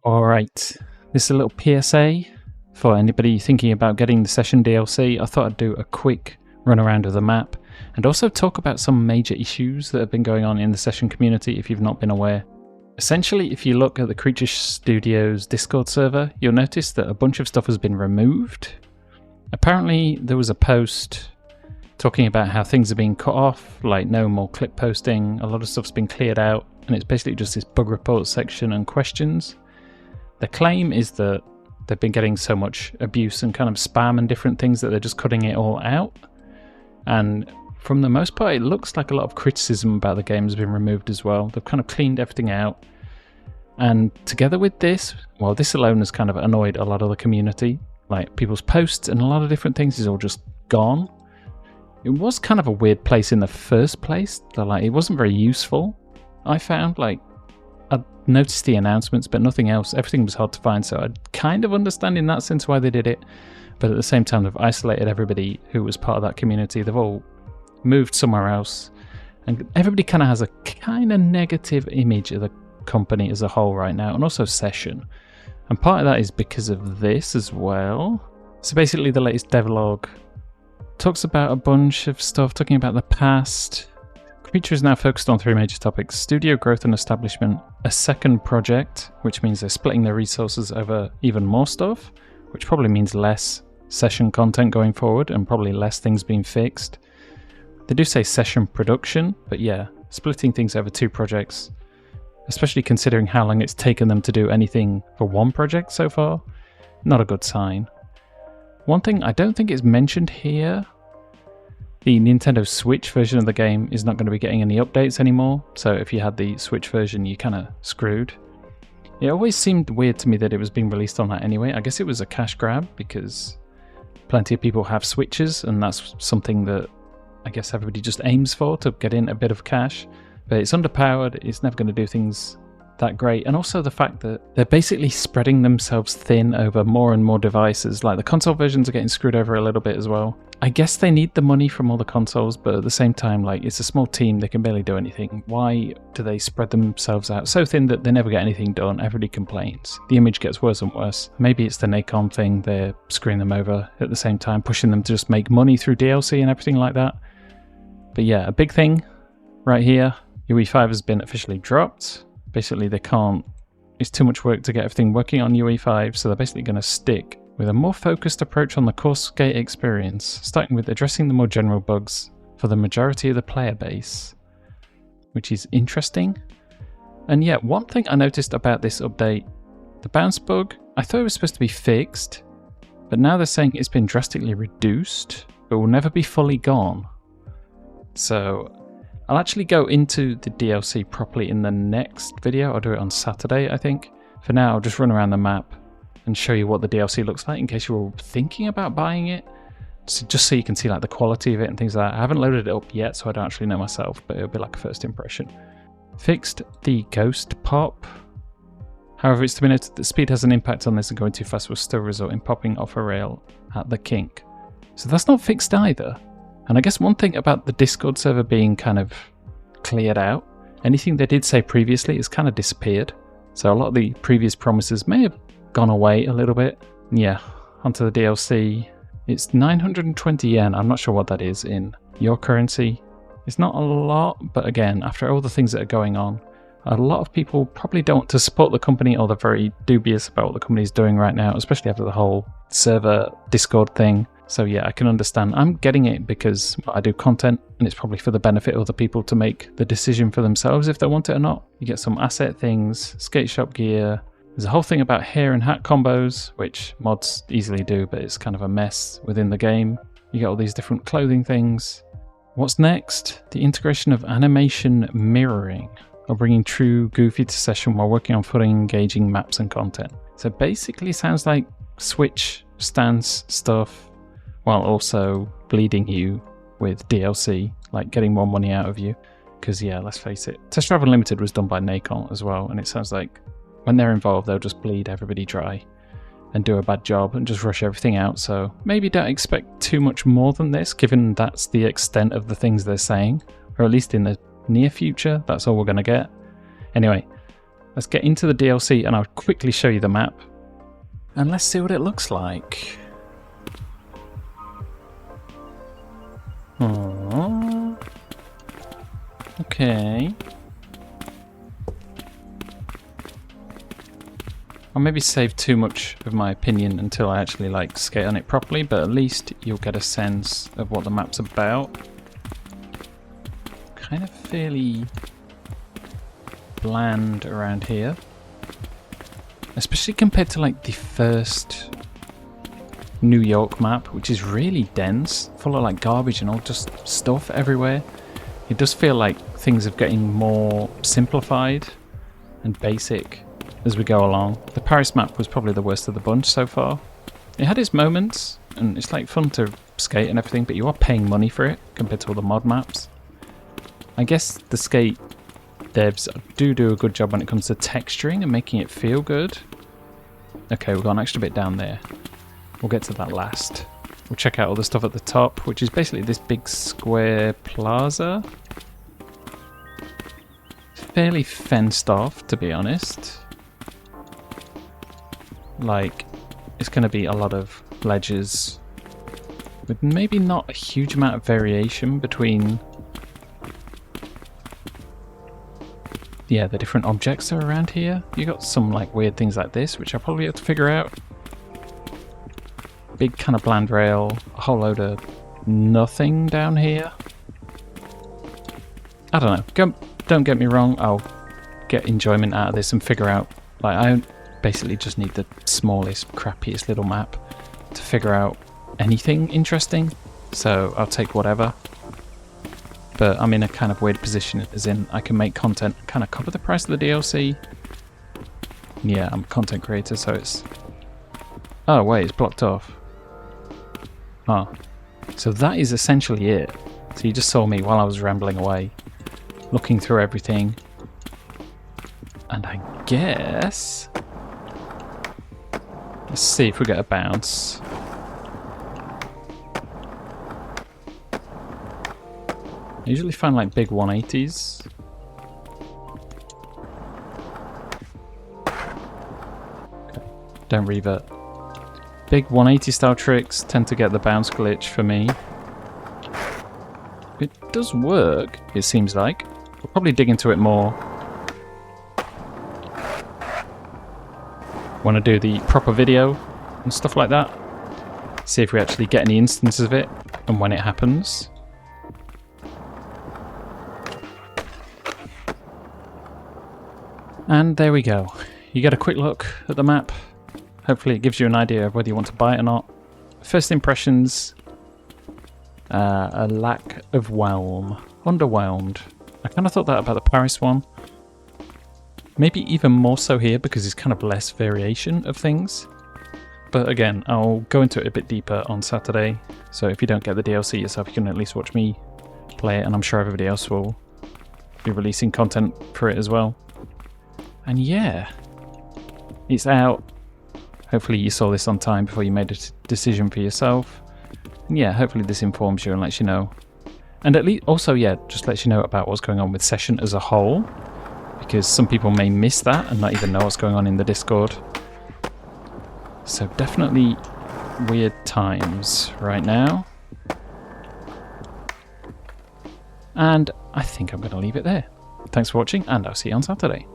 Alright, this is a little PSA for anybody thinking about getting the Session DLC. I thought I'd do a quick run around of the map and also talk about some major issues that have been going on in the Session community if you've not been aware. Essentially, if you look at the Creature Studios Discord server, you'll notice that a bunch of stuff has been removed. Apparently there was a post talking about how things are being cut off, like no more clip posting, a lot of stuff's been cleared out, and it's basically just this bug report section and questions. The claim is that they've been getting so much abuse and kind of spam and different things that they're just cutting it all out. And from the most part, it looks like a lot of criticism about the game has been removed as well. They've kind of cleaned everything out. And together with this, well, this alone has kind of annoyed a lot of the community. Like people's posts and a lot of different things is all just gone. It was kind of a weird place in the first place. Like, it wasn't very useful, I found. Like, I noticed the announcements, but nothing else. Everything was hard to find, so I kind of understand in that sense why they did it. But at the same time, they've isolated everybody who was part of that community. They've all moved somewhere else. And everybody kind of has a kind of negative image of the company as a whole right now, and also Session. And part of that is because of this as well. So basically the latest devlog talks about a bunch of stuff, talking about the past. Creature is now focused on three major topics: studio growth and establishment, a second project, which means they're splitting their resources over even more stuff, which probably means less Session content going forward and probably less things being fixed. They do say Session production, but yeah, splitting things over two projects, especially considering how long it's taken them to do anything for one project so far, not a good sign. One thing I don't think is mentioned here, the Nintendo Switch version of the game is not going to be getting any updates anymore, so if you had the Switch version, you're kind of screwed. It always seemed weird to me that it was being released on that anyway. I guess it was a cash grab because plenty of people have Switches, and that's something that I guess everybody just aims for, to get in a bit of cash. But it's underpowered, it's never going to do things that great, and also the fact that they're basically spreading themselves thin over more and more devices. Like the console versions are getting screwed over a little bit as well. I guess they need the money from all the consoles, but at the same time, like, it's a small team, they can barely do anything. Why do they spread themselves out so thin that they never get anything done? Everybody complains. The image gets worse and worse. Maybe it's the Nacon thing, they're screwing them over at the same time, pushing them to just make money through DLC and everything like that. But yeah, a big thing right here, UE5 has been officially dropped. Basically they can't, it's too much work to get everything working on UE5, so they're basically going to stick with a more focused approach on the core skate experience, starting with addressing the more general bugs for the majority of the player base, which is interesting. And yeah, one thing I noticed about this update, the bounce bug, I thought it was supposed to be fixed, but now they're saying it's been drastically reduced, but will never be fully gone. So I'll actually go into the DLC properly in the next video. I'll do it on Saturday, I think. For now, I'll just run around the map and show you what the DLC looks like in case you're thinking about buying it. So just so you can see like the quality of it and things like that. I haven't loaded it up yet, so I don't actually know myself, but it'll be like a first impression. Fixed the ghost pop. However, it's to be noted that speed has an impact on this, and going too fast will still result in popping off a rail at the kink. So that's not fixed either. And I guess one thing about the Discord server being kind of cleared out, anything they did say previously has kind of disappeared. So a lot of the previous promises may have gone away a little bit. Yeah, onto the DLC. It's 920 yen. I'm not sure what that is in your currency. It's not a lot, but again, after all the things that are going on, a lot of people probably don't want to support the company, or they're very dubious about what the company is doing right now, especially after the whole server Discord thing. So yeah, I can understand. I'm getting it because I do content, and it's probably for the benefit of other people to make the decision for themselves if they want it or not. You get some asset things, skate shop gear. There's a whole thing about hair and hat combos, which mods easily do, but it's kind of a mess within the game. You get all these different clothing things. What's next? The integration of animation mirroring, or bringing true Goofy to Session while working on fully engaging maps and content. So basically sounds like Switch stance stuff, while also bleeding you with DLC, like getting more money out of you. Because yeah, let's face it, Test Drive Unlimited was done by Nacon as well, and it sounds like when they're involved, they'll just bleed everybody dry and do a bad job and just rush everything out. So maybe don't expect too much more than this, given that's the extent of the things they're saying, or at least in the near future, that's all we're going to get. Anyway, let's get into the DLC and I'll quickly show you the map. And let's see what it looks like. Oh, okay. I'll maybe save too much of my opinion until I actually like skate on it properly, but at least you'll get a sense of what the map's about. Kind of fairly bland around here, especially compared to like the first New York map, which is really dense, full of like garbage and all just stuff everywhere. It does feel like things are getting more simplified and basic as we go along. The Paris map was probably the worst of the bunch so far. It had its moments, and it's like fun to skate and everything, but you are paying money for it compared to all the mod maps. I guess the skate devs do a good job when it comes to texturing and making it feel good. Okay, we've got an extra bit down there. We'll get to that last. We'll check out all the stuff at the top, which is basically this big square plaza. Fairly fenced off, to be honest. Like, it's going to be a lot of ledges with maybe not a huge amount of variation between the different objects that are around here. You got some like weird things like this, which I'll probably have to figure out. Big kind of bland rail, a whole load of nothing down here. I don't know. Don't get me wrong, I'll get enjoyment out of this and figure out, like, I basically just need the smallest, crappiest little map to figure out anything interesting, so I'll take whatever. But I'm in a kind of weird position, as in I can make content kind of cover the price of the DLC. Yeah, I'm a content creator, so it's... Oh wait, it's blocked off. Oh. So that is essentially it. So you just saw me while I was rambling away, looking through everything. And I guess... Let's see if we get a bounce. I usually find like big 180s. Okay, don't revert. Big 180 style tricks tend to get the bounce glitch for me. It does work, it seems like. We'll probably dig into it more. Want to do the proper video and stuff like that. See if we actually get any instances of it and when it happens. And there we go. You get a quick look at the map. Hopefully it gives you an idea of whether you want to buy it or not. First impressions, a lack of whelm. Underwhelmed. I kind of thought that about the Paris one. Maybe even more so here because there's kind of less variation of things. But again, I'll go into it a bit deeper on Saturday. So if you don't get the DLC yourself, you can at least watch me play it, and I'm sure everybody else will be releasing content for it as well. And yeah, it's out. Hopefully you saw this on time before you made a decision for yourself. And yeah, hopefully this informs you and lets you know. And at least also, yeah, just lets you know about what's going on with Session as a whole. Because some people may miss that and not even know what's going on in the Discord. So definitely weird times right now. And I think I'm going to leave it there. Thanks for watching, and I'll see you on Saturday.